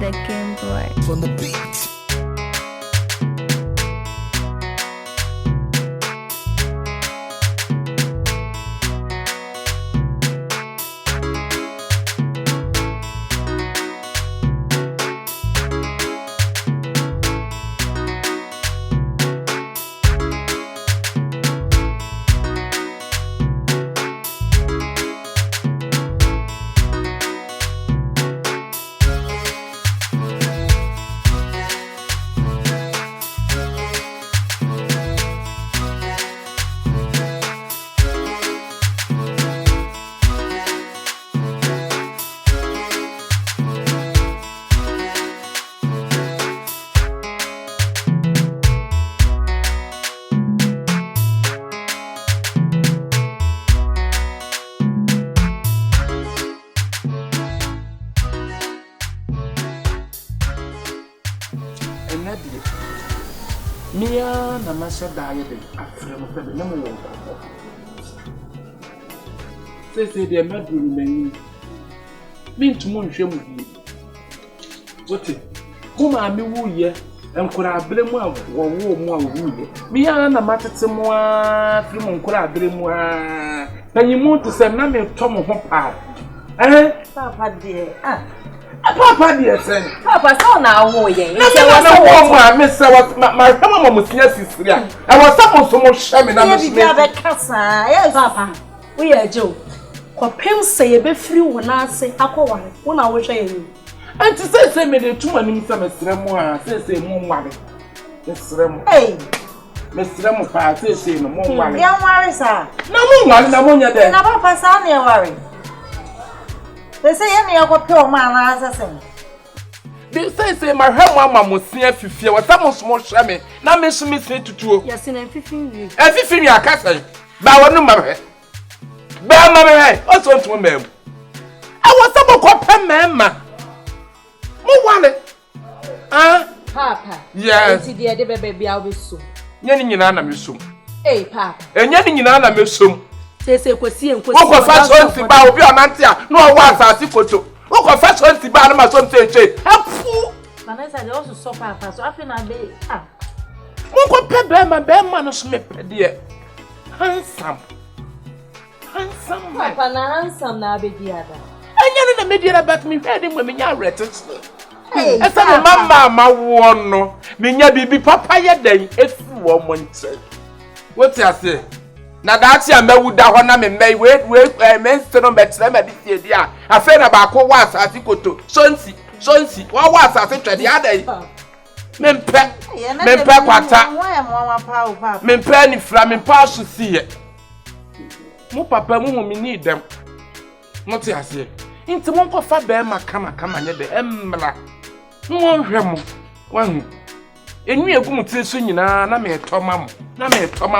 the game boy. From the beat. Mia na masha diet after mo pebe na mo wo. Say the medroom men. Mean to mon hwem bi. Wote. Mo ma me wo ye enkura abere mu a wo mu a wo ye. Mia na matete mo a firi mo enkura abere mu a. Panyimu to se na me to mo ho pa. Papa dear. Papa dear say. Papa so na wo ye. Me say what my mama mo sia sisiria. I was supposed to mo hye me na me. Bia be kasa. Yes papa. We are Joe. Kopem say ye be free wo na ase akọware. Wo na wo hwe ye. Anti say me dey tuma nim say me sere mo a say mo nware. Me sere mo. Hey. Me sere mo pa say no mo nware. Ya nware sa. Na mo nware na mo nya de. Na papa sa na nware. They say ye me akọ pe o ma na asase. They say my mama mo sia fifie. What am so hye me. Na me so me sin tutuo. Yes na fifin wi. Fifin wi akasa. Ba wonu ma he. Ba ma me he. O so ntu me. I was supposed to pay mama. Mo wale. Papa. Yes. Enti de bebe bia we so. Nya ni nyina na me som. Hey papa. Enya ni nyina na me som. Say kwesi enkwesi. Wo ko fa so nti ba obi onante a na o wa asase foto. Wo ko fa so nti ba na ma so nteche. Afu. Vanessa they also so papa so afi na be Wo ko pe be ma no so me pe de. Handsome. Handsome. Papa na handsome na be diada. Enya ni na me diada but me hwe de mo me nya retis. Hey. Esa me mama wo no. Me nya bibi papa ye dan efu wo mo nche. What you say? Na dachi amewuda ho na me mei we men no betre ma bi dia afa na ba ko wa asase koto sonsi wa asase twede adai mempe kwata mempe ni fra mempe asusie mu papa mu mi ni dem mo ti ase nti mo ko fa be ma kama nye de emmra mo hwe mo wahu enwi egum ti so nyina na me toma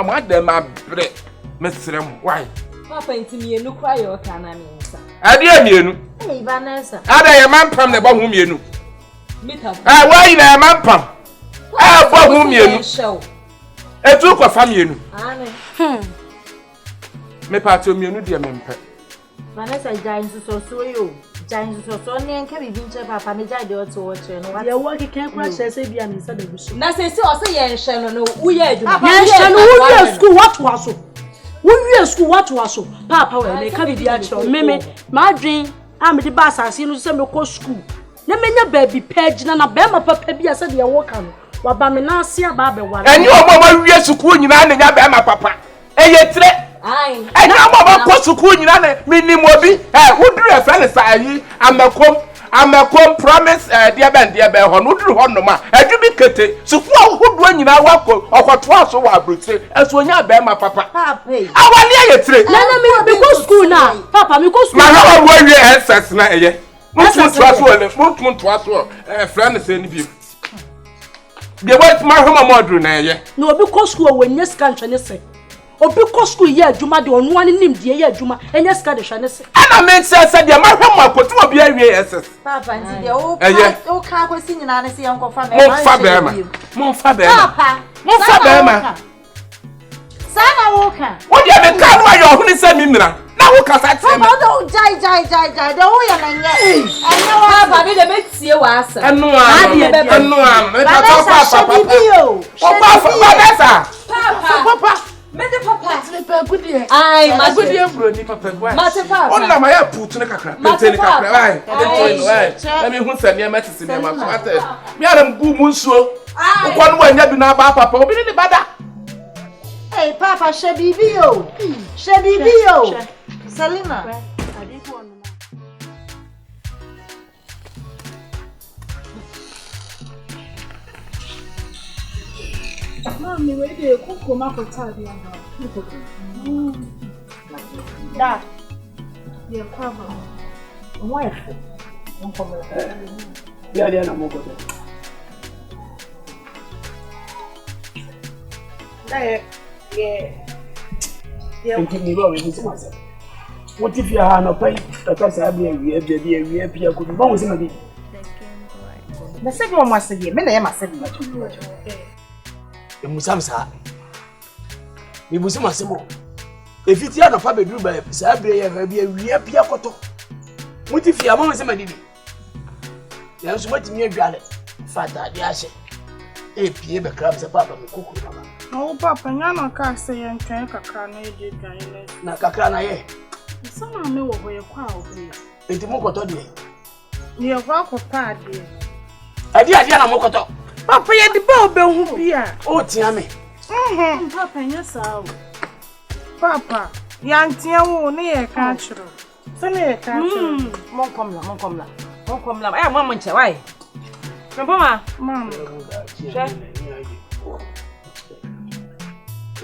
mo adem abre mesrem why papa nti mienu kwa yo kana me nsa ade mienu hey Vanessa ada ye mampam ne ba hu mienu mita why na mampam ba hu mienu etu ko fa mienu ane me pato mienu de mempe Vanessa jain so yo jain so ne enka bibi nche papa ne jai de oto wo che no Ye wo keke kwa hye se bia ne nsa da bi so. na se o se ye nhye no wo ye aduma Ye hye no wo ye school what was so. Wo ye school what was so. Papa we ne ka bibi a kire meme ma adwen a me de ba asase no se me ko school. Ne menya baby page na be ma papa bia se de wo ka no. Wa ba me na ase aba be ware. Eni o mo wie school nyina ne nya be ma papa eye tire ai eni o mo ko school nyina ne minim obi wo duru e friend sa yi amakom promise dia be ho no duru ho no ma adwubi kete school ahodo nyina wako okoto aso wa abrotre eso nya be ma papa papa awale aye tire Na me go school na. Papa me go school. ma ha wo wie ss na eye mutu aso friend say ni bi de what my home modern na eye Na obi ko school we nye sika ntwene se. Obi ko school ye adwuma de onu ane nim de ye adwuma enya sika de hwane se. ana me say de ma home akoto obi awie ss papa nti de o ka kwesi nyina ne se yanko fa me Mon fa be papa mon fa be ma sana wo ka wo de me ka no ayo huni se mi mira na who can say to me? Don't die. The whole year, I know, Papa, the best see you was. And no one. Papa. Mede papa. Good dear. Ai, mas good dear, Bruni, Papa. Mate papa. On na my put to the crack. Let me who send your message in my matter. Me are good so. One way, you know about Papa. Open the bada. Hey, Papa, Shabibio. Selina. Mommy, where do you cook my potato? Dad, you're covered. Wife. Yeah, I'm going what if you are not paying? Because I be a Pierre could be bones in the second one was a year. Many am I said much. The Musamsa. The Musamasimo. If it's not a family do by Sabri, I be a real Pierre Cotto. What if you are almost a lady? There's what near Galley. Father, the ashes. A Pierre crabs a papa, cook. Oh, Papa, I can't say and take a carnage. Nakakana, some know where you're quite. It's a mocoto. You're welcome, Paddy. I did a mocoto. Papa, you're the bell who be here. Oh, Tiami. Papa, yes, Papa, young Tia won't near a country. So near a country. Monkomla. Eh, Mamma, why? Mamma,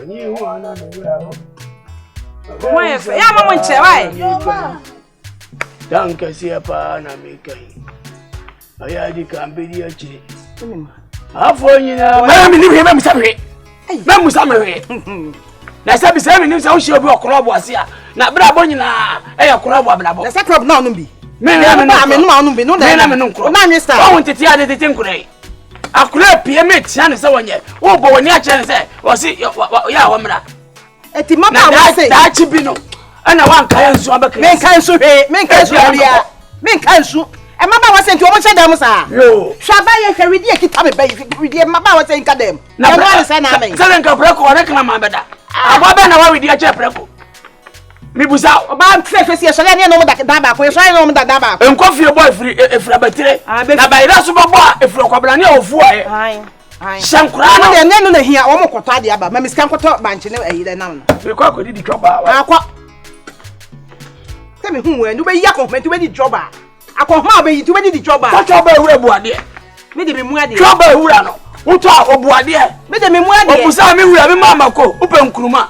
You want to why? Yeah, Mamma, why? Don't see a pan and make I had the company. How for you now? I'm sorry. I'm sorry. Na sabi say me say wo hye obi okoro bo ase a na bra bo nyina e ye okoro bo bra bo. Na sakrop na onu bi. Me no onu bi no da. Me no nkoro. Na nwe star. Wo ntete ade tete nkoro yi. Akoro pie me tia ne se wonye. Wo bo woni a kire se wo si ya wo mra. Eti mama wo say da chi bi no. Ana wan kan nsu abaka. Men kan nsu hwe, men kan nsu bia. Men kan nsu. E mama wo say nti wo mo hye dem sa. Yo. Hwa ba ye hwe ridi ekita me ba ridi mama wo say nka dem. Na no say na me. Sele nka preko ore kana ma beda. Ababa na wa wedi a che preko. Mi busa oba fefesi e so le ne no mo da ba ko e so le no mo da ba ko. Enko boy efri abatire. Na ba ira so bobo efri okwabra ne ofu aye. Ai. Shankura no. Ne no na hia wo mo koto ade aba. Ma miskan koto banche ne ayi de nam no. We kwa ko di twoba. Akwa. Tell me hu we no be ya compliment we di twoba. Akwa ma be yi tu we di twoba. Ka twoba ewura buade. Me de me mu ade. Twoba ewura no. Uto obuade. Me de me mu ade. Obusa me wura me mama ko. Upe nkuruma.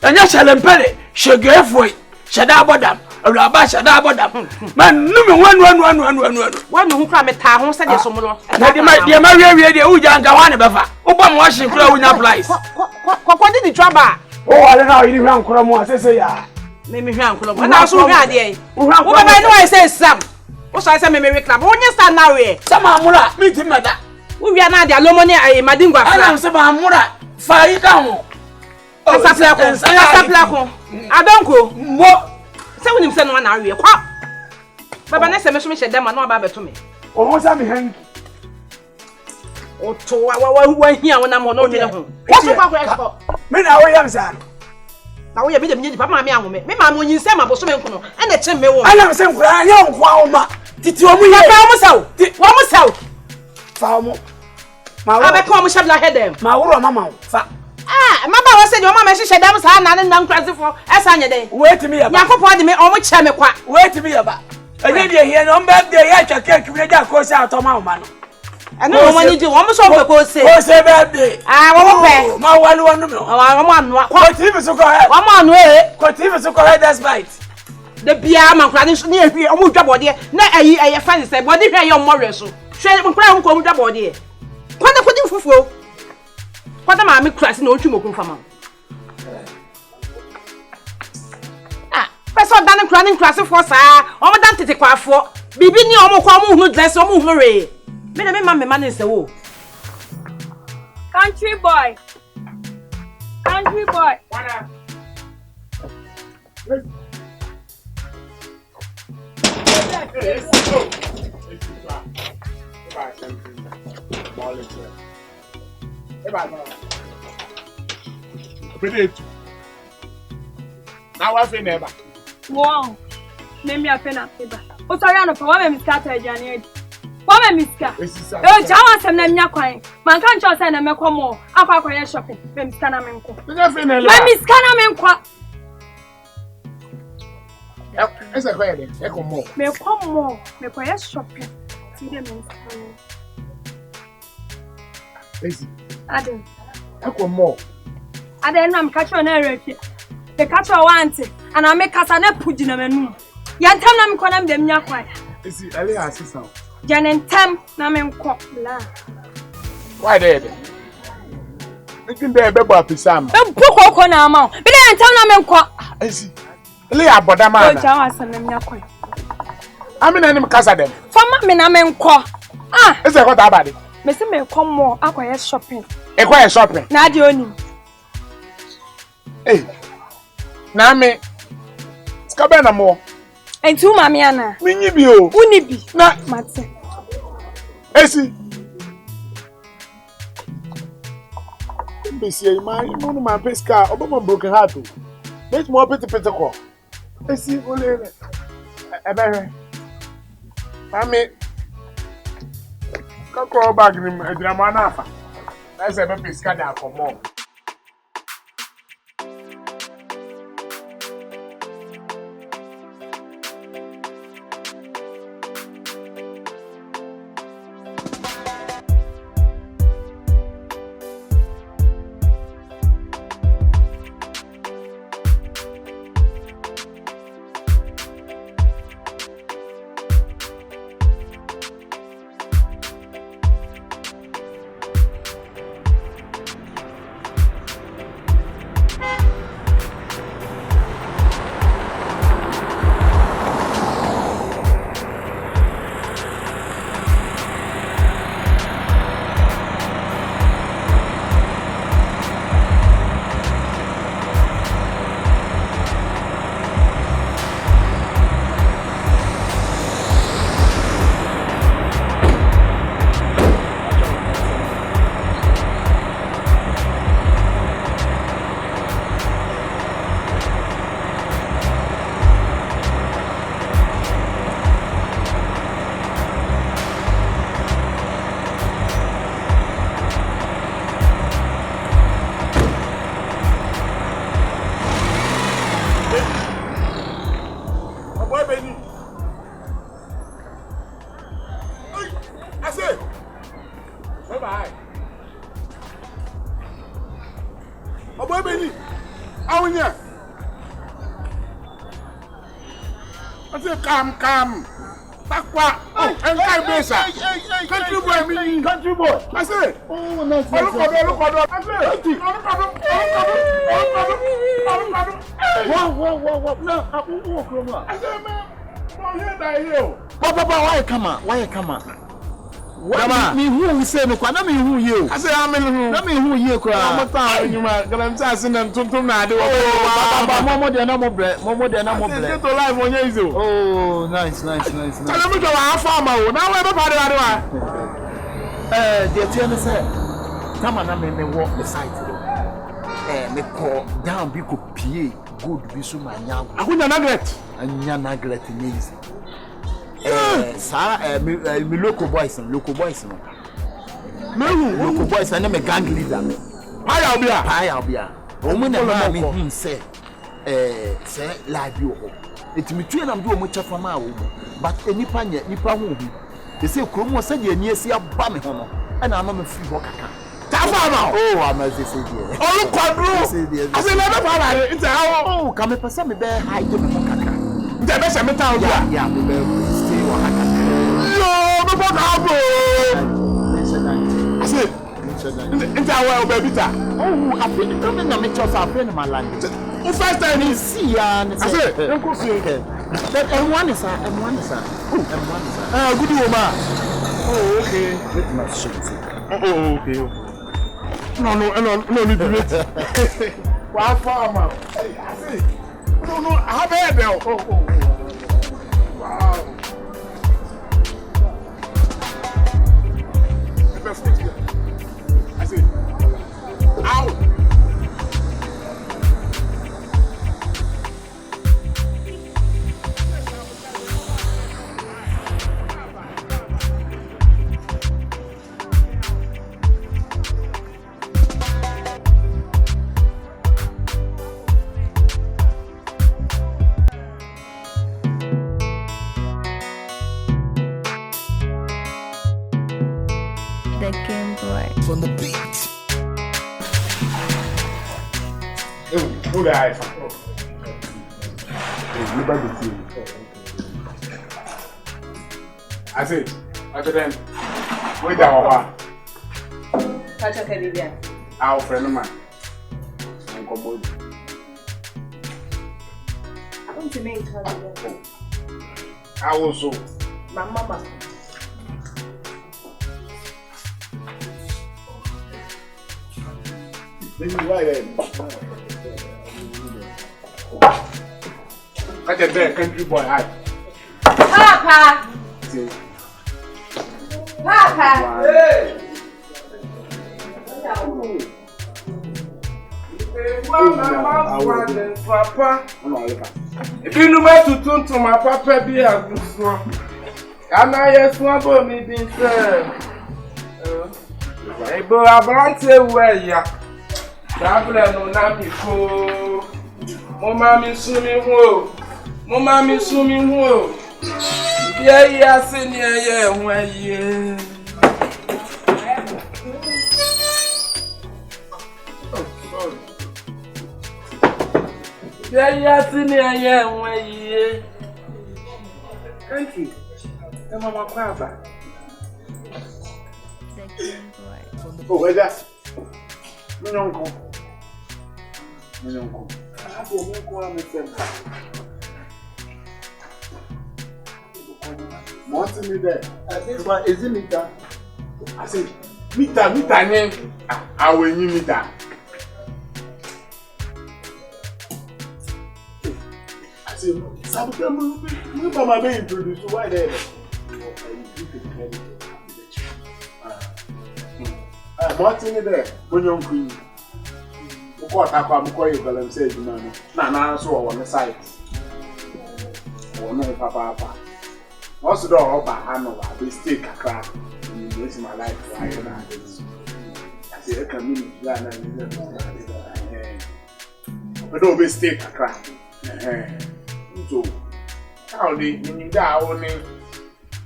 Anya shalempele. Shegefoi. Shada abodam. Awuraba shada abodam. Man nu me wanu. Wanu hu kra me ta ho se de so mo no. Na de ma wie de uja nka wane befa. Ubom washing kra unya price. Ko di twoba. O wale na yiri hwan kra mu asese ya. Me hwan kra mu. Na so hwan ade ai. Wo ba no I say sam. Wo so say me club. Wo nya stand now we. Sama amura mi ti meda. Wo wi na ade alomo ne ai madingwa fra. Ana se ba amura fa yi ka ho. Asapla ko. Adonko. Mo. Se wonim se no na awie kwa. Baba na se me so me hyedema na oba beto me. O ho sa me hanki. O to wa hia wona mo no nwene ho. Wo so kwa kwa. Me na wo yam sa. Na wo ye me de me papa ma me anwome. Me ma mo yin se ma bo so me nkono. E na che me wo. Ana se nkura nya nkwa wo ma. Titi o mu ye. Fa mo saw. Wo mo saw. Fa mo. Ma wo. Abeka mo shabla hedem. Ma wo mama fa. Mama was saying, your mama she them sa na nan kwase for esanya den. Wait me aba. Yakopon de me o mo kye me kwa. Wait me aba. Anye de here no birthday ya twa cake we ja ko se atoma ma no. Eno wo mani di wo mo so ko se. Ko se birthday. Wo mo pe. Ma wanu wanu me. Wo mo anu. Ko TV so ko he. Wo mo anu Ko TV so ko he that's right. De bia man kra ni so ni ehwie o mo dwabode na ayi fan se body hwe ye o mo hwe so. Hwe mo kra ko mo dwabode. Kwada ko di fufuo. Kwada ma me kra si na o twi mo kun fama. Person dan kra se for sa. O mo dan tete kwafo. Bibi ni o mo kwa mo hunu dress o mo hunu re. Me na me ma ne se wo. Country boy. Now I feel never. Wow. Maybe I feel never. Oh, sorry, I don't know. Why am I scattered, January? Why am I scattered? Oh, Jawa said, "I'm not crying." Man can't just say, "I'm not coming." I'm going shopping. I'm scanning me. Let me scan me. It's a question. I come more. Me come more. Me go shopping. See them in. Easy. Adam. I come more. Adam, I'm catching an error. The catcher wanted, and I make us an apple in a menu. Yantam Konam dem Yakwai. Is it Ali assistant? Janentem Namen Kopla. Why there? Making the Beba Pisam. Poko Nama. But I tell Namen Kwa. I see. Leah Bodama. Jawas and Yakwai. I'm in any casa then. For Mammy Namen Kwa. Ah, is that what about it? Mr. May come more. Aqua shopping. Acquire shopping. Nadioni. Hey. Name. Scabana more. And two Mamiana. Minibio. Unibi. Na Matse. Esi. Mbisi my pesca. Obama broken heart. Make more petty call. Esi ole. Ebe. Mami. Kakọ bag ni edrama na afa. Na se be pesca da komo. Come. Takwa. Oh, and country boy, me. Country boy. I say. Oh, nice. Look. I say. What? No, I say, man. Come here, die. Papa, why you come on? What me who say no kwa na me who you. I say am who. Na me who you kwa. I'm ta nyuma. Galam ta se na tuntum na ade. Papa, momo de na mo bre. Say to life on you. Oh, nice. Tell me to wa farm o. Na we be pade ade wa. The tell me say. Come on, me walk the site. Me call down bi ko pie good bi so manya. Akunya nagret. Anya nagret ni easy. Me local boys no. Local boys and me gang leader. Paya obia. Omo na me say say live yo ho. Etimi tue na mdo omo chafa ma wo. But enipa ho bi. They say kromo say de ani asi aba me ho no. E na ama me free ho kaka. Tafa ma. Oh, ama say there. Oh, kwadro. I say never para it how. Oh, come me pese me be hide me ho kaka. Nte be se me ta obia. Yeah, me be stay wa kaka. Yo, me fuck I said, into our baby. Oh, I feel coming to make yourself a friend of my land. The first time you see, I said, Uncle Sir. But M1 is good woman. Oh, okay. Let me show you. Oh, okay. No, need to wait. Wow, farmer. I say, no, how there. Oh. Wow. I see. Ow. The Game Boy. On the beat. Who the iPhone? Look at the team. I said, then, wait our Catch a Caribbean. our friend of mine. Uncle Bobby. I want to make it. I also. My mama. This is why then. I can tell country boy high. Papa! See. Papa! Hey! Papa. If you know where to turn to my papa, be a good one. And I just want to be there. But I want to wear ya. Traveler no na biko. Mama mi sumi ho. Mama mi sumi ho. Yeah, senior, yeah, where ye. Yeah, senior, yeah, where ye. Country. Mama Kwaba. The Game Boy. Oh, where's that? My uncle. I don't know what I'm saying. What's in there? Is it meter? I said, meter, name. I will need meter. I said, sometimes we mama be introduced. Why there? What's in there? When you're queen. What I'm going to say, man. Nah, so on the side. Oh, no, papa. What's the door up? I know I stay a crack. This is my life. I say, I can mean, but don't be stay a crack. So, how did you die only?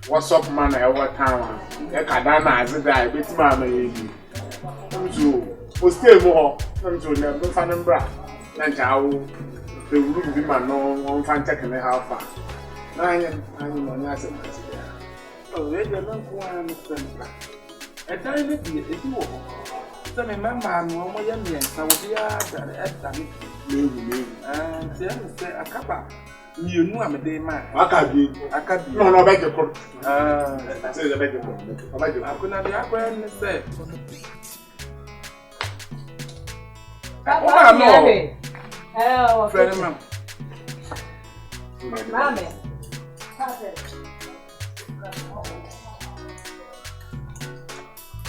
What's up, man? I what time? I can't answer that. It's my baby. So, stay more. I'm so never find them bra. And I will be my no fan taking the half far. I'm on that. Oh, really? I'm not going to I tell you, it's you. So, remember, I'm one more young man. So, we are at the and say, a couple. You know, I'm a day man. I can't be. No, beg your coat. I say, I beg your coat. I could not be up and say. Oh, no. Oh, Friend, ma'am. Mama.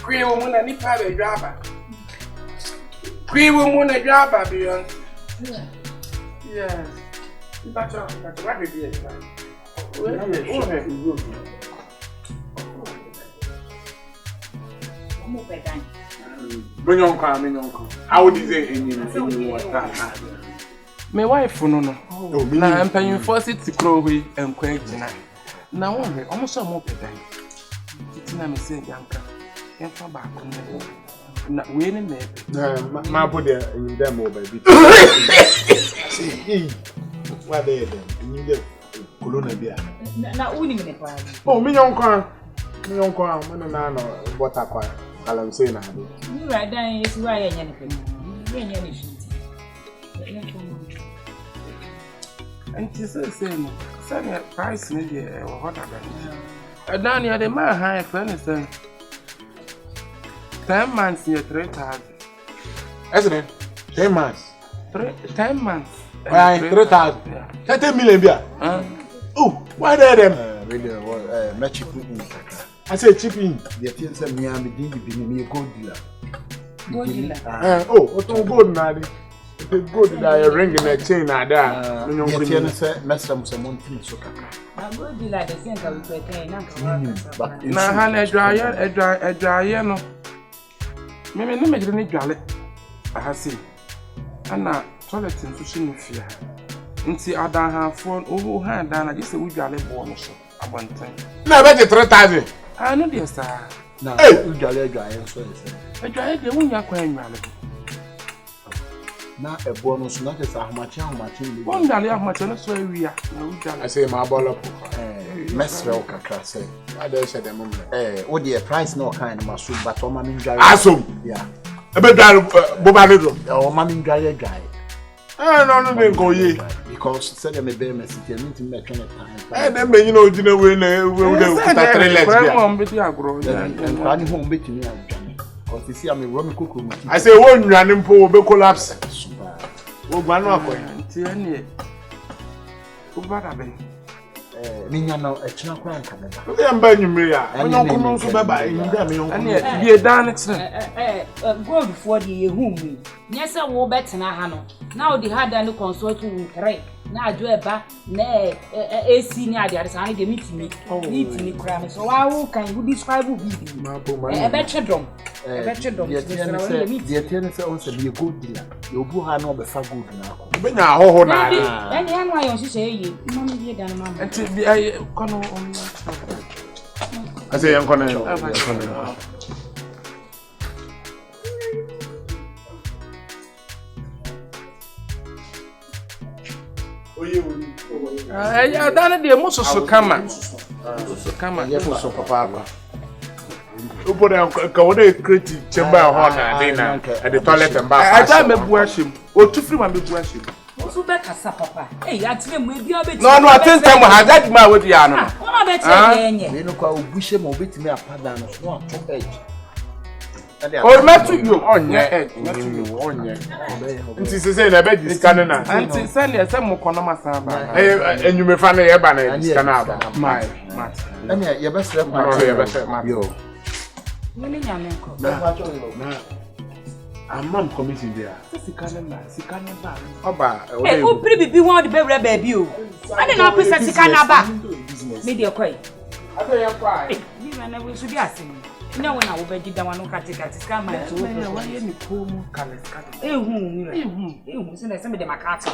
Queen woman, I need a driver. Queen woman, a driver beyond. Yes. That's what it is. Bring on how would you say in my wife, no. Now I'm paying for it to grow and quake tonight. Now, almost some more than it's not a saying, Yanka. And from back on the winning my body in them baby. What they then? You get Colonna beer. Now, winning it. Oh, me uncle, man, what I call. I'm saying, I do. You are dying, is why anything. and she says, send a price in the or whatever. And down here, the man high for anything. 10 months near 3,000. Isn't it? 10 months. 10 months. 3,000. 30 million beer. Oh, why there them? Really, match it. I say cheap in. The things that me and me did be a gold dealer. Gold dealer. Oh, what gold now? The gold that you ring in a chain now there. The things that Master Musamon thinks so. Gold dealer, the thing that we pay, But na ha na adwaye no me no me gire dwale aha si ana toilet nso shi no fia nti adan ha fo o ha dan na gise wudwale bo no so abantan na be 3,000 ah no dey sa na udwale so ese adwaye de wunya kwan nwale na ebo no so na te sa ahmachi ni won dale ahmachi no so awia na wudwale I say ma bolo po mesrel kakra say ada se dem mo what the price no kind maso but o ma min dware asom yeah ebe dware bo ba do o ma min dware no be nko ye because said them be message me to make time dem be nyina ogina we na we dey kuta 3 legs bia mo be ti agro and ho betimi adwane because you see am romi kokoro I say won nwane mpo wo be collapse wo gba no akoya nti ene wo ba da be minya no echina kwa nka beba we am ba nyumre ya onyo kono nso beba nyida me yonko ene die dan tere gold for the yehu mi nyese wo betena ha no na odi ha dan consult wu kre na adwo eba na AC ni ade sa na de mitimi kra me so wa wo kan who describe bibi e be chedom the ten say on say be good dealer you bu ha no be fa good na ko be nya hoho na ade ene anu ayo sise eye mo ni die dan ma enti bi ay kono on ase yan kono ya dana de mususu kama mususu papa obo de ka wode create chamber ho na dey na at the toilet and bath aja mebu ahim otufiri ma mebu ahim osu be kasa papa atire mu ebi obeti no atentem ha that ma wodi ya no ona be che yenye me no kwa obuhye ma obetimi apada no so ato edge o metu yo onye onye nti se na be discan na nti se le se mo kono masa ba enyume fa na ye ba na discan aba mai ene ye be sre ma yo nini nyame ko na amam committee there sikana ba oba o pri bibi won de bewre ba bi o ade na pesa sikana ba me de koi ade ye kwai ni na we su bi asin na wona wo be gida wanu katika ska ma so wa ye ni ko mu kaleska ehu se na se me de makati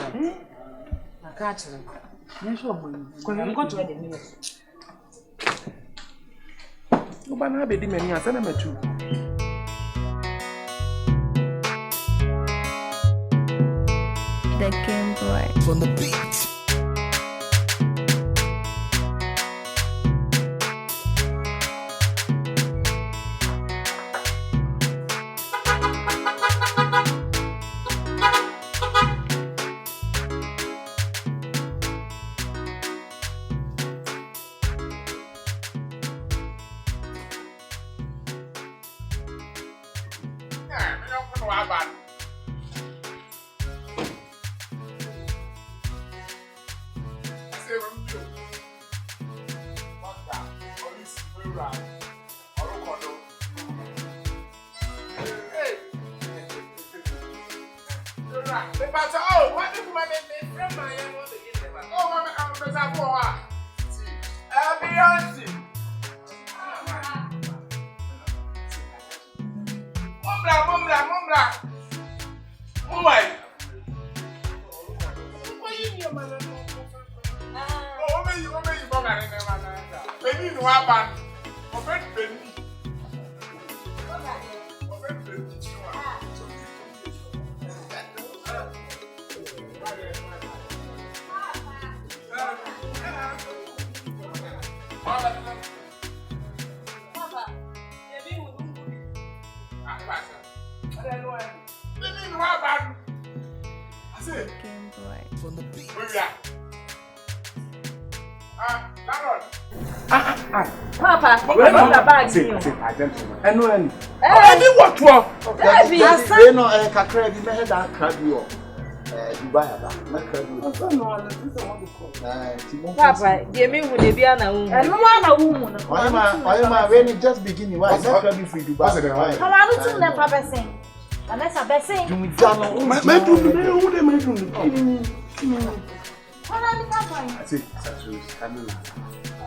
na so mo ko na ko to de mi no ba na be di meni asa na matu The Game Boy. From the beat. Papa, where is the bag? Enu what for? we no kakra bi me head that crab you Dubai aba. Na krabi. Papa, give me who they be na who. And no one a woman. Oyema, when it just beginning, why? Na krabi for Dubai. Come on, to them papa sing. And that's a best thing. Me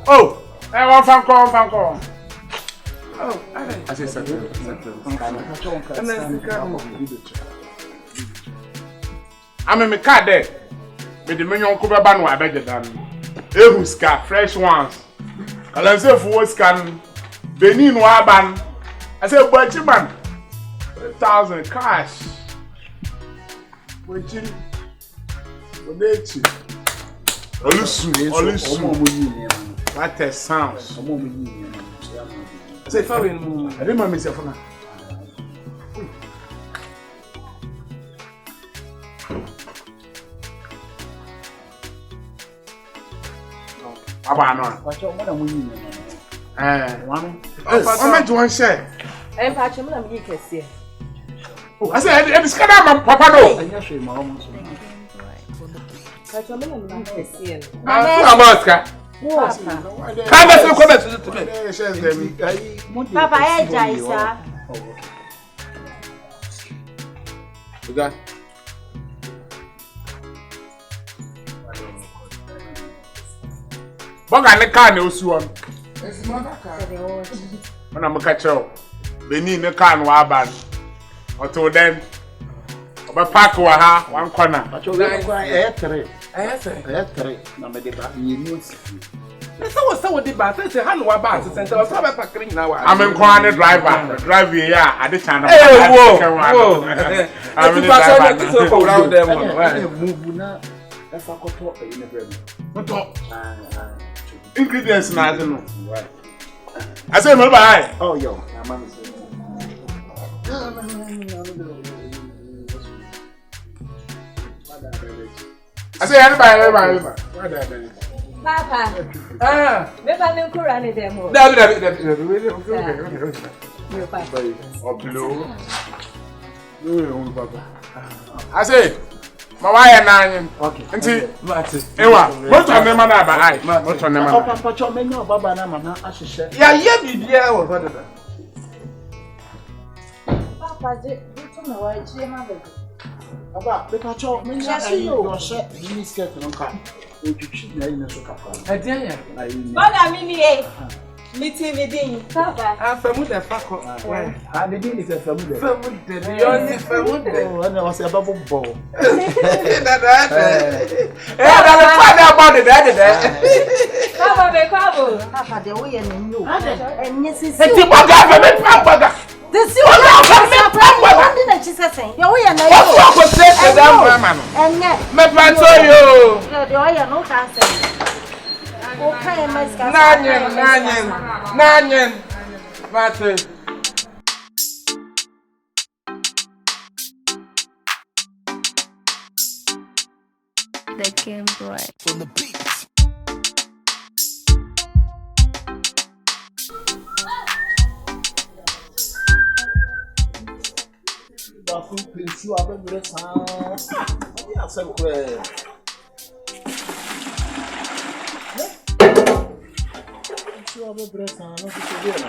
oh, I want fan call. Oh, I say settle. I'm in my car there. With the million cover ban, I beg it. Ehuska, fresh ones. I say for what scan Benin Waban. I say, but you man, 1,000 cash. What you? Olusu. What a sound. Say, I didn't miss your phone. Abana. What you want to one. I'm meant to one share. I'm patching them, you can see. I said, it's kind of Papa. No, I'm not sure my mom. Patching them, you can see. Papa, AGYA, sir. Boga ne car ne osu on. Ona mo ka chew. Benin ne car no aba. Oto den. Oba park wa ha one corner. Pacho we kwa three. Three. Na me de ba ye no si. So what the ba say ha no wa ba se center. So ba park ring na wa. Am kwa ne driver. Drive here a de channel. Whoa. I'm the driver. So ko round them. Move na. That's a couple in the bread. What? Ingredients na no. Right. I say me buy. Oh yo, I'm I say everybody. Why that? Papa. Me ba me kura ni dem o. That. No, Papa. I say ma why na okay. Nti ewa, most of them na ba ai. Most of them na. Papa cho me no baba na mama ahihye. Ya ye bibia wo fa da. Papa, do to know why she have it. Papa, me cho me nya yo she mini skirt no ka. Otwitwi na ina so kafa. E dia ya. Boga mini e. Meeting me din. Papa. Famu da fako. Ah, the din is famu da. Famu da. Yo ni famu da. Oh, na was aba bo. That. That father about it. Papa be kwabo. Papa, the way you know. And yes, it's Ti boga me pambaga. this you are the Jesus saying. The way you know. What was said to that mama? And Me panto yo. the way you know can say. Okay, my scar. Nanyen. Mate. The Game Boy. On the beat. Bafu pinsu abemre san. Ya se kwe. Pinsu abemre san no se be na.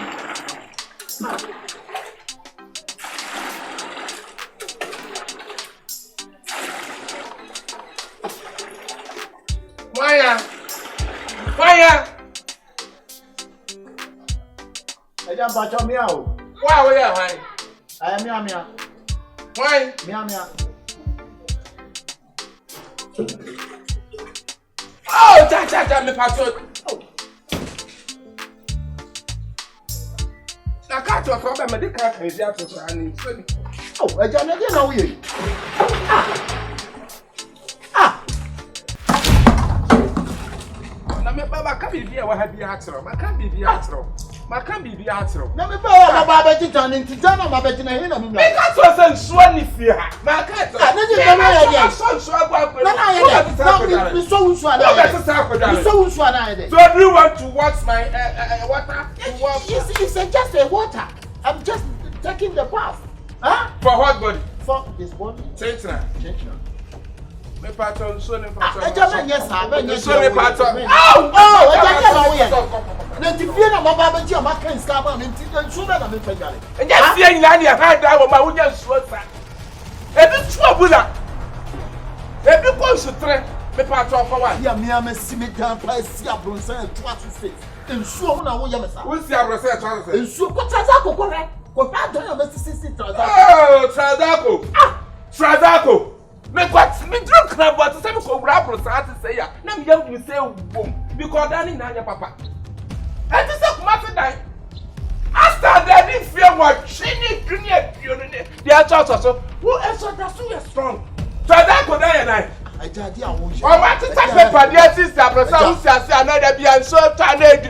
Fire. Eja bacho mi o. Why we are high? Aya mi. Why? Mi. Oh, cha me pato. Oh. Na ka to for be me dey ka kan dia to so ani. Oh, eja na dey na wo ye. Na me baba ka bibia wa ha bia atro. Ma ka bibia atro. Na me ba wa baba titan ntitan na baba tina he na me. Me ka to say nsuo ni fie ha. Ma ka to. Na ni na ya dia. So nsuo agba. Na ya dia. Na me so unsu ana. Me so unsu ana ya. So do you want to watch my water? It's just a water. I'm just taking the bath. Huh? For what body? For this body. Change now. Me patron so ne patron. I just yes sir. So ne patron. Oh, I just na ti fie na baba ba ti o ma kan ska ba nti nsu na me pagale. Nya fie nyina ne ha da wo ma wo nya nsuo sa. Ebi tu abula. Ebi ko sutre me patron for one. Ya me amasi me dan pa si abronsan to aso face. Nsuo ho na wo ya me sa. Wo si abronsan to aso face. Nsuo ko tsaza ko ko re. Ko pa don ya me sisi tsaza. Oh, Trazako. Trazako. Me drunk na but say me ko wura abronsan to say ya. Na me yam you say boom because that na anya papa. And this is my thing. After that, if you want chini, they are just so. Who else are so strong? So that could die and I tell you, I want to take paper. Yes, is the process. Another be and so tired.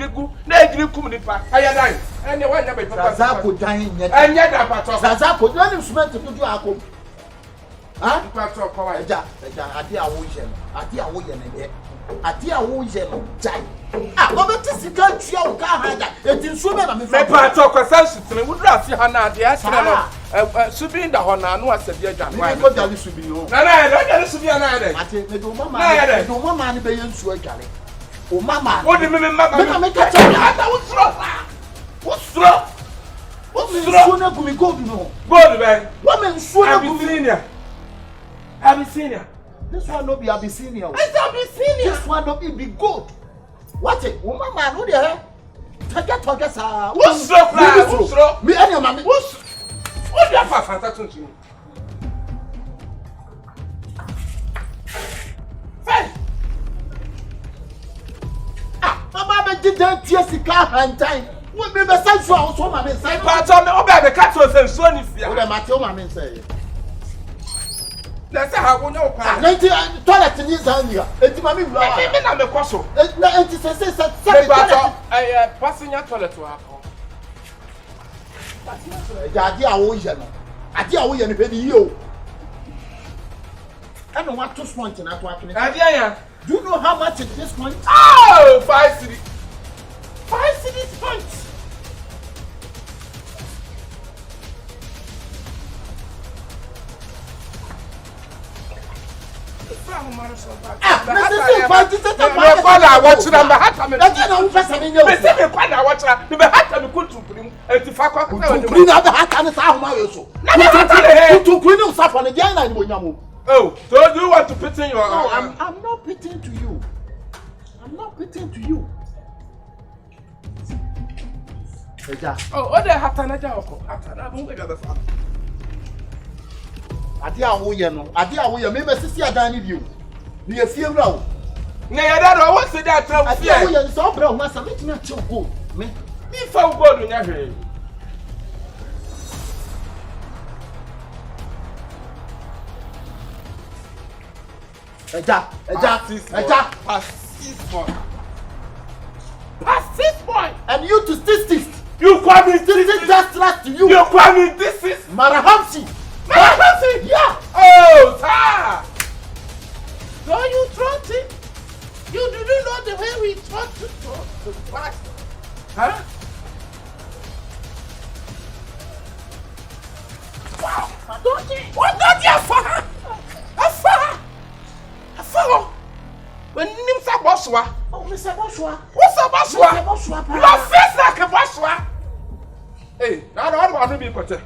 Negriku, Nipa. I am and you want to be Zazako dying yet. And yet, Zazako, don't instrument to do our home. Huh? Adia Ocean, Adia Ocean, Adia Ocean, Jai. Ah, but this is not your car. It is so many. My part of consensus would not see Hannah, the answer. Subi in the Honna, no, I said, dear John. Why not that this should be no? No, I don't see another. I think they do one man be in Suegale. Oh, Mamma, what do you mean, Mamma? Make a what's wrong? What's wrong? We go to know. Go to bed. Woman, so Abyssinia. Abyssinia. This one no be Abyssinia. It's Abyssinia. This one no be good. What it? Woman, man, who the hell? Take us. What's wrong? What's wrong? Me and your mammy. What's your father to you? Hey! Ah, Mama, did that Jessica and time. What be the sense for so my say? Part of me, obey the cat was and so if you. What am I telling my say? Let's say how we know. Toilet in his hand here. It's my mean. I'm a question. Passing your toilet to our home. I don't want to sponge in that one. Do you know how much at this point? Oh, 5 cities. 5 cities points. Oh, so do you want to pity your I'm not pitying to you. I'm not pitying to you. Oh, they have to Ade awoye no ade awoye me mesisi adan ni bio ni afie wura wo na ya da do wo se da tra fie ade awoye so bra ho asa metimi ache go me fa go do nya hwe eja pass 6 point and you to statistics you call me statistics just last to you call me this is Marahamsi. Yeah. Oh, sir. So you trust him? You didn't know the way we trust to pass. Huh? Wow. What don't you affair? Affair. When you say Boswa. Oh, Mr. Boswa. What's a Boswa? Your face like a Boswa. Hey, I don't want to be protected.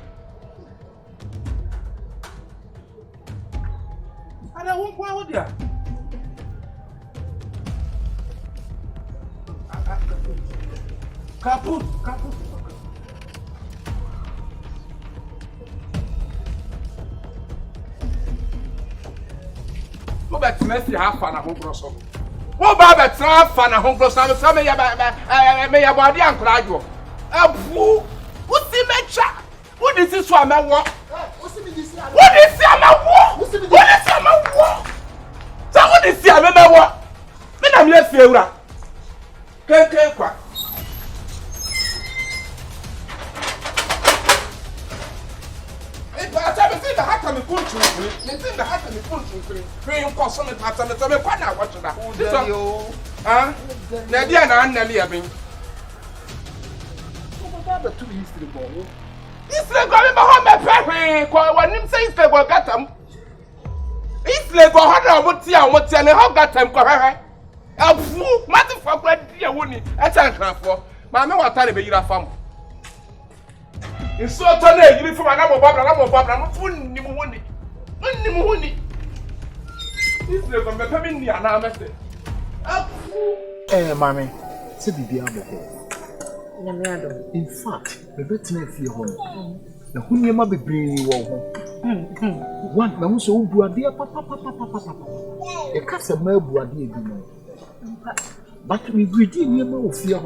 I won't go with you. Kaput. Go back to Messi half an hour grosso. Go back to half an hour grosso. Some of your body and cry. What's the matter? What is this one? What is this? So what is this? I'm here for Kwa. But I think the hat on the country. The hat on the country. Paying for some of the time. I'm watching that. Huh? Nadia and Nelly have been. What about the 2 history ball? This is going to be home. When him says they will get them. It's like what and how got time correct. A fool, matter for what dear wooden, at a for. Mamma, what time be your farm? In so today, you from another Barbara, wouldn't you want it? Wouldn't you want it? It's like I'm becoming the anonymous. Mammy, sit the other. In fact, the better if you home. The Hunyama be bringing you one, now so good, dear papa. A castle melbourne, dear. But we redeem your mouth, fear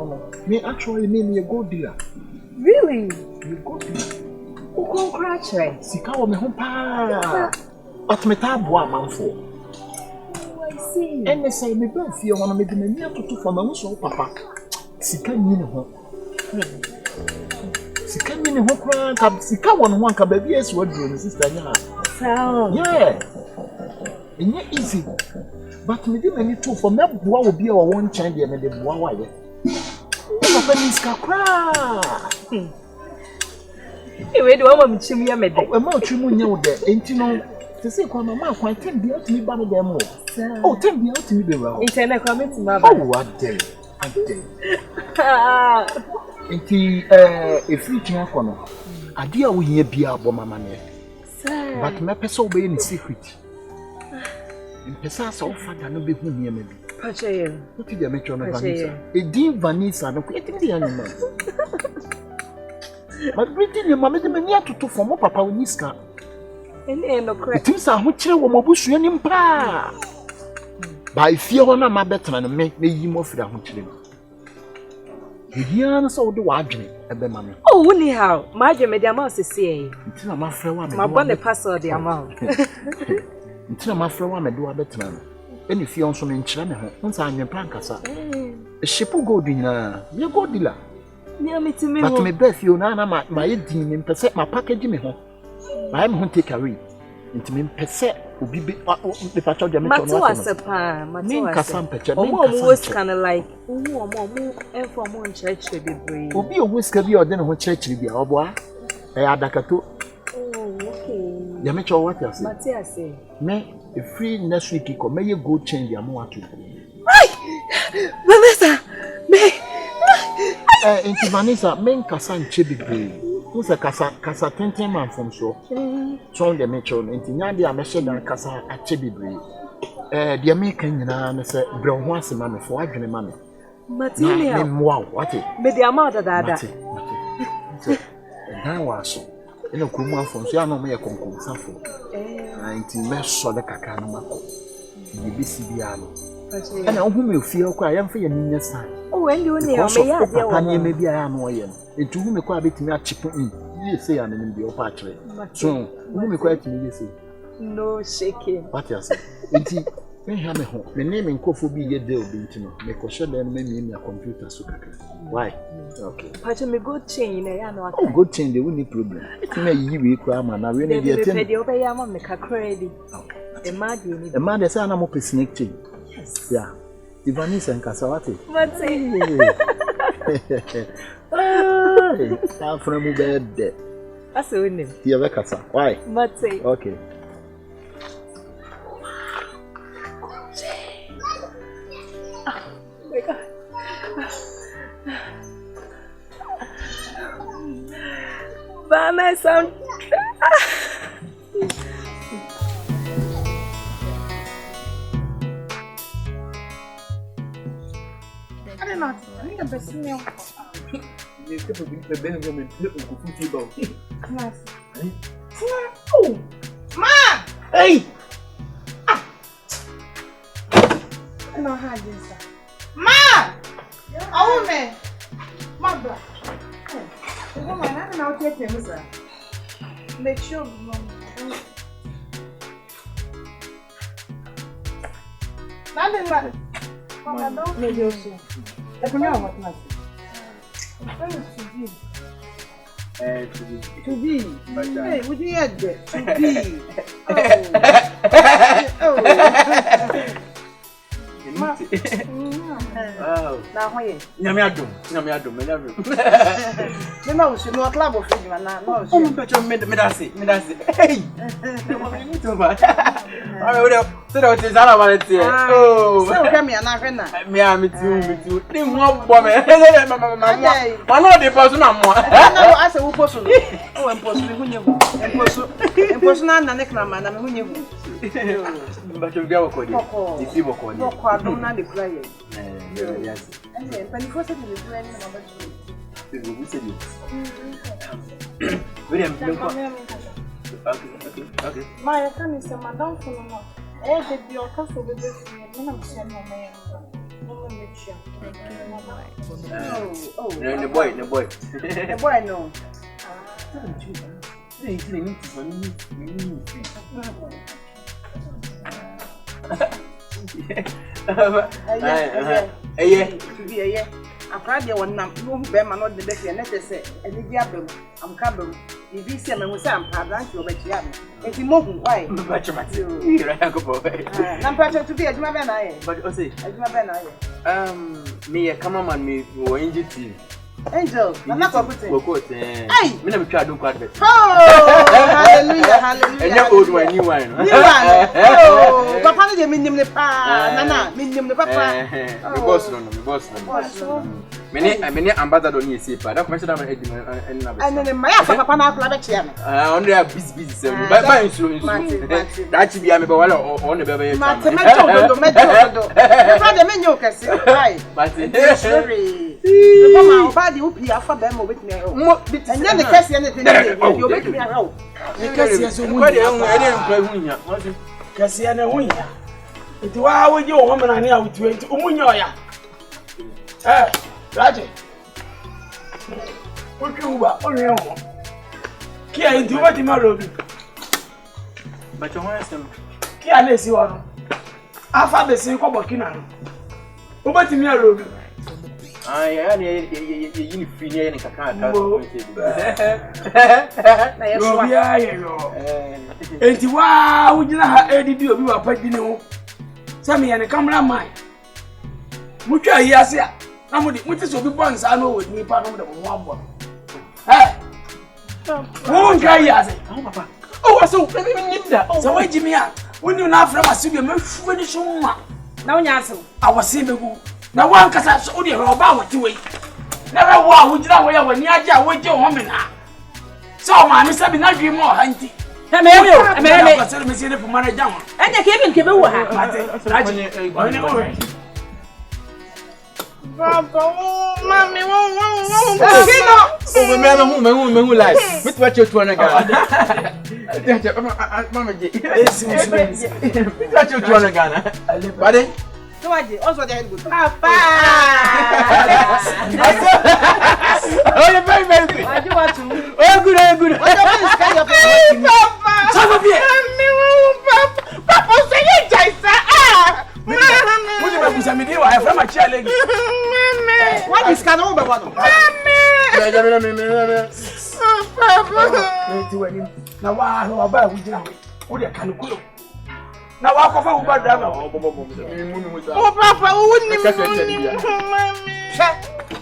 may actually name me a good dealer. Really? You go dealer. Oh, congratulate. Sikawa me home pa. But me tab one man for. I see. NSEM me don't fear one of me the near to for my so papa. Sika mean home. Sika mean home, Sika one can be as what you sister. Yeah. And yet easy. But me didn't need to for me, boy will be our one child and the boy. Papa is cry. Where do I want to me a medal? A more trimu there, ain't you know? To say, Mamma, quite 10 be out to me by the demo. Oh, 10 be out to me the round. Internet comment to my what day? Ain't he a free chance for no? A dear we hear be our mamma. But my person be in secret. In Pesa so far than be who near me. Pache, what did you make on Vanessa? A dean Vanessa, no creating the animal. But breathing your mamma, the mania to form up Papa Niska. And no crack. Things are which you will bush in pa. By fear on my better and make me more for the hunting. The answer the waging and the mammy. Oh, anyhow, my Mediam is say, my friend, my bonnet passer the amount. Until my friend, I do a better. And if you also in China, once I'm in Prancasa, a ship will go dinner, you go dealer. Near me to me, but my best, you know, my dean in percent my package me home. I'm going to take a read into me percent will be the patch of the was kind of like, and for one church to be brave. Will be a whisker or then what church will be our boy. I had a catoo. Oh, okay. You make your what you say. May a free next week, or may you go change your more to. Vanessa, may. Into Vanessa, men Cassan Chibi. Who's a Casa 10 man from so? So the metro, into Nadia Meshed and Casa at Chibi. The American, and I said, Brown once a mammy for arguing money. Matilda, wow, what it? May the amount of that. Now was so. In a Kuma from Siano may a concourse for 19 mesh so the Cacanamaco. The BCBiano. And I whom you feel quite young for your nearest time. Oh, and you know, maybe I am one. And to whom a quite bit me a chip in. You say I'm in the patch. So, whom you quite me, you say. No shaking. What you say? Indeed, may have a home. My name in Kofu be a deal, make a share them, maybe in your computer. So, why? Okay. Patch me good chain, I know. Oh, good chain, the only problem. It may you cram and I really get the obey a make a credit. Imagine a man, the son of a snake chain. Yes. Yeah. Ivanis and Casawati. What's it? I'm from a bed. That's a winning. Dear Casa. Why? What's it? Okay. Oh my God. By my son. I don't know. I think I'm best meal. You could be the Benjamin Little. Oh, Ma! Hey! I know how this. Ma! Oh, man. My brother. Come on, I don't know what you're sir. Make sure, Mom. Nothing like maybe also. I don't know what not. To be. Hey, would you add that? To be. Oh. Na ho ye. Nyame adom. Me ma wo no club of you na no. Oh, me dase. Hey. Me to ba. Ah, we so that is all about it. Oh. So come here na hwe na. Me too. Ni ho bo me. Ma no dey post na mo. Na wo ase wo post no. O en post me hunye hu. En post na na nek na ma na me hunye hu. Ba che bia ko di. Isi bo ko di. Ko adom na de kura ye. Yes. Pani for se de kura ni na ba chu. Vous c'est bien. William, okay. My can is a madam for no. Eh, the your castle with this and I'm saying no man. No make sure. Oh. The boy. The boy no. Yeah. Akra de wonam no be ma no de be fe na tese eni bi abam am ka bam e bi se me hu se am pa branch o be chia me enti mo hu why ba chimati ira ya ko bo na mpacha to be aduma be na ye but o say aduma be na ye me ye cameraman me wo NGT Angel na ko put hey me na me twa don kwad be hallelujah and your old one new one oh papa no de minim ne pa nana minim ne papa me boss no me ne ambassador ni ese pa da ko me say da me edima en na be and ma ya papa na akla be chia me on dey busy say ba insu da chi bia me ba wala on be be ma te me do papa de me nyo kase ai but sorry mama obadi upi afa be mo betimi ayo enya ne kase ne tene yo betimi ayo ne kase so mu ko de ene nkwa hunya kase ne hunya enti wa woje wo mama ne a wotu enti umunya oya Raje. Ukiuba, onye ho. Kia enti wo ti ma robi. Ba cho ho sem. Kia le si wono. Afa be sin ko bokina no. Wo ba ti mi robi. Ya ne yi ni free ne ne kaka aka. Na yeso. Robi aye yo. Enti wa wo gina ha edidi obi wa pagi ne ho. Sami ya ne cameraman. Mutwa yi ase a. Na mo di muti so bi bon sa no woni pa no mo de mo abo. Wo nka yi ase. Papa. So me nimda. So we jimi a. Woni na afra ma se bi ma fuwe ni so ma. Na wonya ase. Awase begu. Na wan kasa so odi ro ba wati we. Na ra wo a wo jira wo ya wani aje a wo je ho me na. So ma ni se bi na dwi mo ha nti. Ememe. Ka se me se ne fu mara jama. Enya ke be wo ha. Mate. Raje. Oni o. Papa, mami, oh, me live. With what you trying to get. Mama, what you trying to get? Buddy? So I did. Also, they good. Papa. Oh, you're very good. I do want to. Oh, good. What is kind of Papa? Some of you. Papa, say it, Jaisa. What do you want me I from a child. What is kind of one? Papa. Now, why no about we now? What you can cook? Now, walk off over driver. Oh, Papa, wouldn't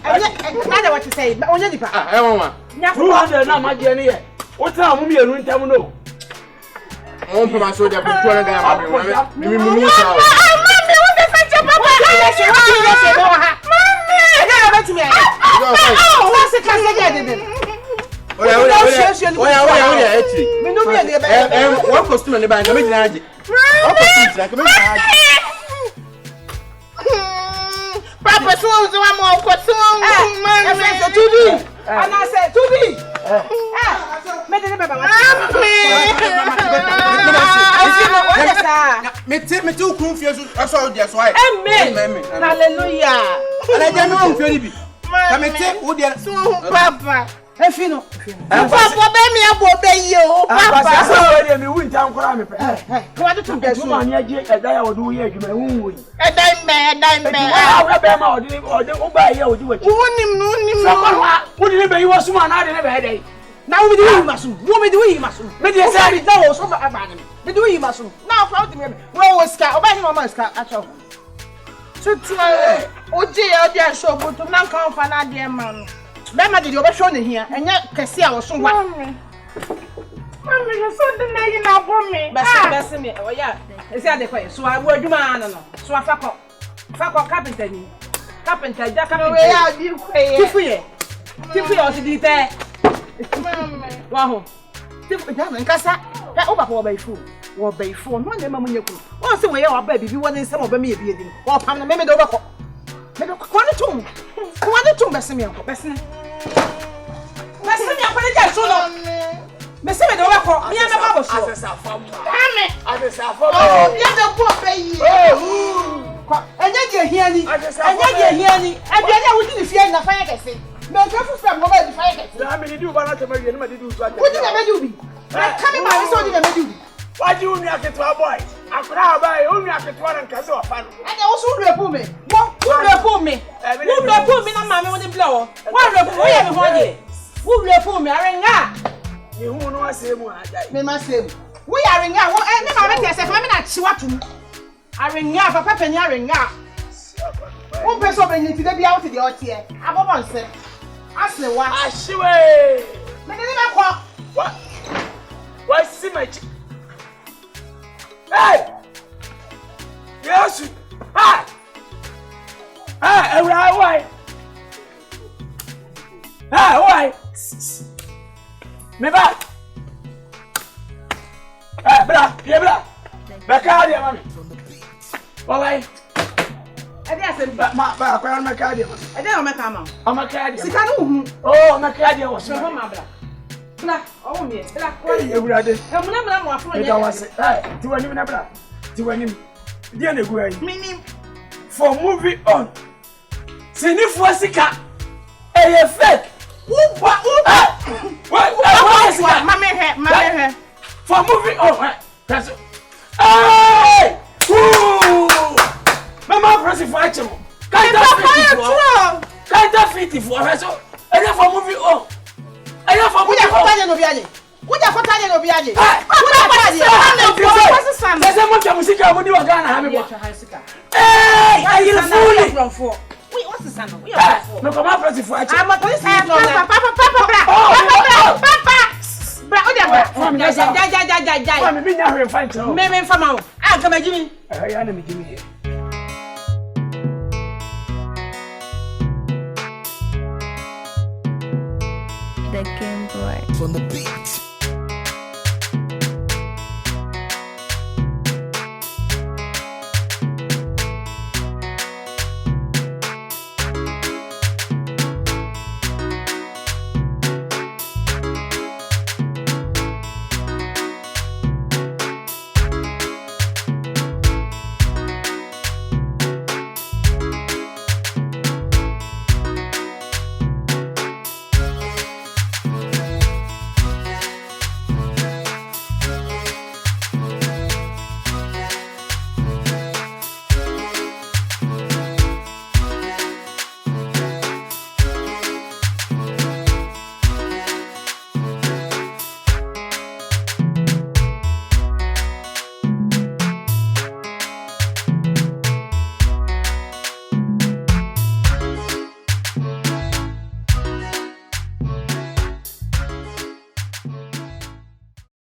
I know what to say. Only the Papa. 200 now, my journey. What's our movie and time no? On peut m'assurer de pour toi le gars. Papa, so one more question. And I said, to me. Me too confused. I saw that's why. Amen. Hallelujah. And I don't know if you come and take wood. Papa. Efino. Papa, be me abobe yo. Papa. So we win town kwa me. What to get so man ye edai odu ye adwuma hu wi. Edai me. Ah, be ma odi oba ye odi wachi. Wonim. So kwa wodi ne be yi wasu ma na de ne be hedai. Na we do masu. Wo me do yi masu. Me dey say me do so ba aba ne. Me do yi masu. Na kwa odi me. Wo ska, oba ni mama ska acho. Tutu. Oji ya odi asho botum na nka onfa na de ma no. Be ma de obe show ne hia. Enye kese a wo so wa. Mami, you so the name na bomi. Basi me. Oh yeah. Esi ade kwa. So abu adwuma no no. So afako. Afako carpenter ni. Carpenter ja carpenter. We ya di kwe. Tifuye. Tifuye o si di te. Mami. Wa ho. Tifu ja na nkasa. Ya oba ko obaifu. Wo obaifu. No na ma munyeku. O se we ya oba bibi wo nsem oba me ebi edi. Wo pam na me de obako. Me do ko ne tum. Ko ne tum besi me enko. Besi ne. Besi me enko ne ja so no. Mese me de wo ko mi ame babo so Asesafo. ame Asesafo. oh ya de po pe yi ko enye de hiani aduane a wudi ni fie na fire kese me nka fu fam go ba di fire kese Na me di uba na te ma wie na ma di utu ate. wudi na me di ubi na kame ma we so wudi na me di ubi Waji unu aketwa boy. Akura abai unu aketwa na nkase ofa no. ade wo so repu me wo repu me na ma me wo de bla wo repu wo ye me ho de wo repu me arenga Ni hu no asemu ajai. me ma sem wo ya arenga wo me ma me tese fa me na chi watum arenga papa pani arenga wo pe so be ni ti de bia wo ti de otie abobo nse ase wa Ashiwe. me ni me kwa What? Why see my chick? Hey! Yes! Hi! Hi, why? Hi, why? Me back! Hey, bra! Back out here, mommy! Why? ade ase Ma, akwara me ka dia. ade o me ka ma O me ka dia. sika no hu Oh, me ka dia wo so. me ho ma bla bla o me bla ko Ewurade. emuna mo afro Me da wase. Hey, ti wani na bra. Ti wani. Dia na gu ayi. minim For moving on. Sinifo sika. Eye fake. uba What? mama he For moving on. That's it. Hey! Woo! Mama press for action. Can't fit for her so. And for moving on. And for wo ya ko tanye no biaje Sasa mo musika mo di wa Ghana ha me bo. Eh, ayi fool. we what's the sound we are for. No come press for action. I'm a police papa bra o dia bra Ja. Me nya hwe fan tro. me fama wo a ka majimi Ya na me jimi here. The Game Boy. On the beat.